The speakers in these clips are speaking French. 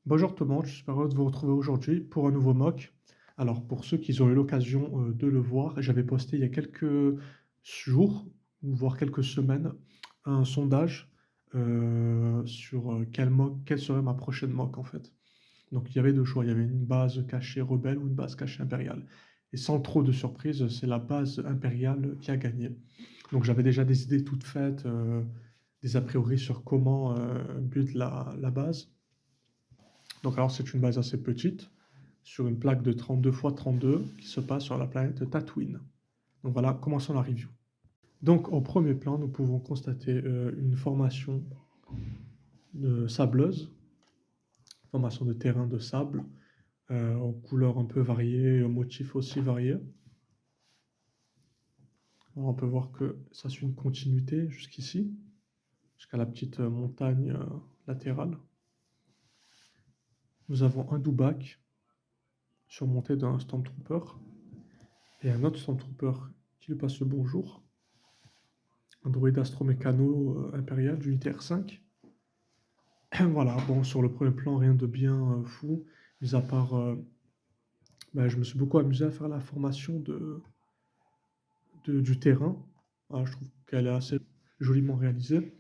Bonjour tout le monde, je suis heureux de vous retrouver aujourd'hui pour un nouveau mock. Alors pour ceux qui ont eu l'occasion de le voir, j'avais posté il y a quelques jours, ou voire quelques semaines, un sondage sur quelle serait ma prochaine mock en fait. Donc il y avait deux choix, il y avait une base cachée rebelle ou une base cachée impériale. Et sans trop de surprise, c'est la base impériale qui a gagné. Donc j'avais déjà des idées toutes faites, des a priori sur comment build la base. Donc alors c'est une base assez petite, sur une plaque de 32 x 32 qui se passe sur la planète Tatooine. Donc voilà, commençons la review. Donc au premier plan, nous pouvons constater une formation de sableuse, formation de terrain de sable, aux couleurs un peu variées et aux motifs aussi variés. Alors, on peut voir que ça suit une continuité jusqu'ici, jusqu'à la petite montagne latérale. Nous avons un doubac surmonté d'un Stormtrooper et un autre Stormtrooper qui lui passe le bonjour. Un droïde astromécano impérial d'unité R5. Voilà, bon, sur le premier plan, rien de bien fou, mis à part, je me suis beaucoup amusé à faire la formation du terrain. Voilà, je trouve qu'elle est assez joliment réalisée.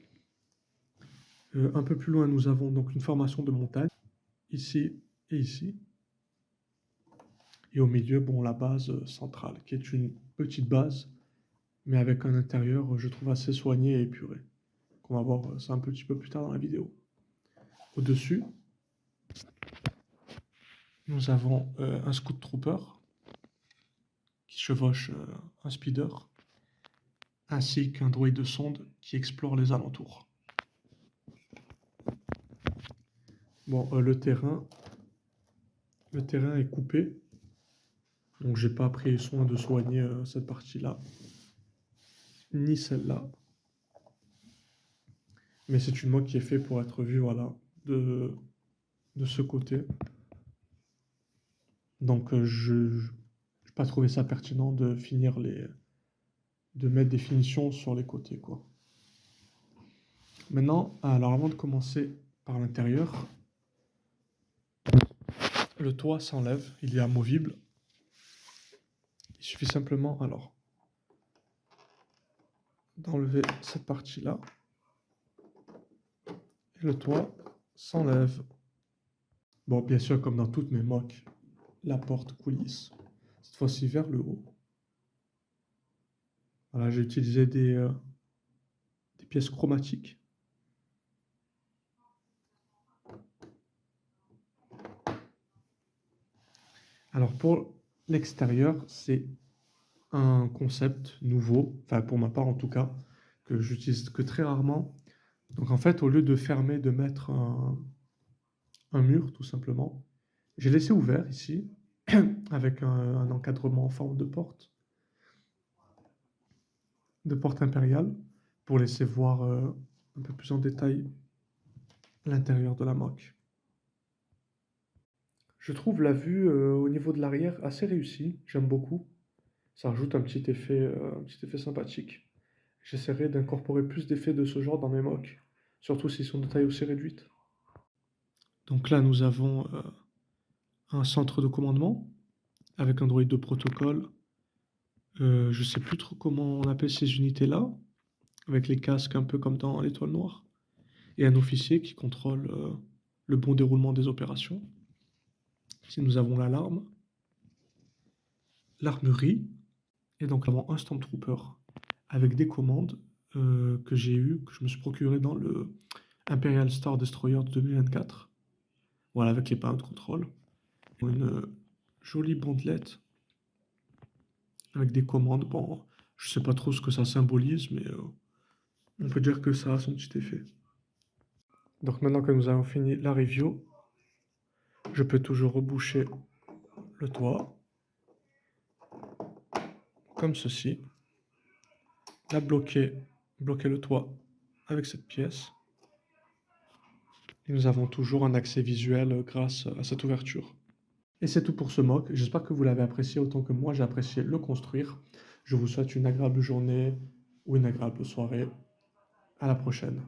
Un peu plus loin, nous avons donc une formation de montagne, ici et ici. Et au milieu, bon, la base centrale, qui est une petite base, mais avec un intérieur, je trouve, assez soigné et épuré. On va voir ça un petit peu plus tard dans la vidéo. Au-dessus, nous avons un Scout Trooper qui chevauche un speeder, ainsi qu'un droïde de sonde qui explore les alentours. Bon, le terrain est coupé, donc j'ai pas pris soin de soigner cette partie-là, ni celle-là. Mais c'est une mock qui est faite pour être vue, voilà, de ce côté. Donc je n'ai pas trouvé ça pertinent de de mettre des finitions sur les côtés, quoi. Maintenant, alors avant de commencer par l'intérieur, le toit s'enlève, il est amovible. Il suffit simplement, alors, d'enlever cette partie-là. Et le toit s'enlève. Bon, bien sûr, comme dans toutes mes mocks, la porte coulisse, cette fois-ci vers le haut. Voilà, j'ai utilisé des pièces chromatiques. Alors pour l'extérieur, c'est un concept nouveau, enfin pour ma part en tout cas, que j'utilise que très rarement. Donc en fait, au lieu de fermer, de mettre un mur tout simplement, j'ai laissé ouvert ici, avec un encadrement en forme de porte impériale, pour laisser voir un peu plus en détail l'intérieur de la mock. Je trouve la vue au niveau de l'arrière assez réussie, j'aime beaucoup. Ça rajoute un petit effet sympathique. J'essaierai d'incorporer plus d'effets de ce genre dans mes mocks, surtout s'ils sont de taille aussi réduite. Donc là, nous avons un centre de commandement avec un droïde de protocole. Je ne sais plus trop comment on appelle ces unités-là, avec les casques un peu comme dans l'Étoile Noire, et un officier qui contrôle le bon déroulement des opérations. Ici, nous avons l'alarme, l'armurerie, et donc là, un Stormtrooper avec des commandes que je me suis procuré dans le Imperial Star Destroyer de 2024. Voilà, avec les panneaux de contrôle. Une jolie bandelette avec des commandes. Bon, je sais pas trop ce que ça symbolise, mais on peut dire que ça a son petit effet. Donc maintenant que nous avons fini la review, je peux toujours reboucher le toit, comme ceci. Là, bloquer le toit avec cette pièce. Et nous avons toujours un accès visuel grâce à cette ouverture. Et c'est tout pour ce mock. J'espère que vous l'avez apprécié autant que moi j'ai apprécié le construire. Je vous souhaite une agréable journée ou une agréable soirée. À la prochaine.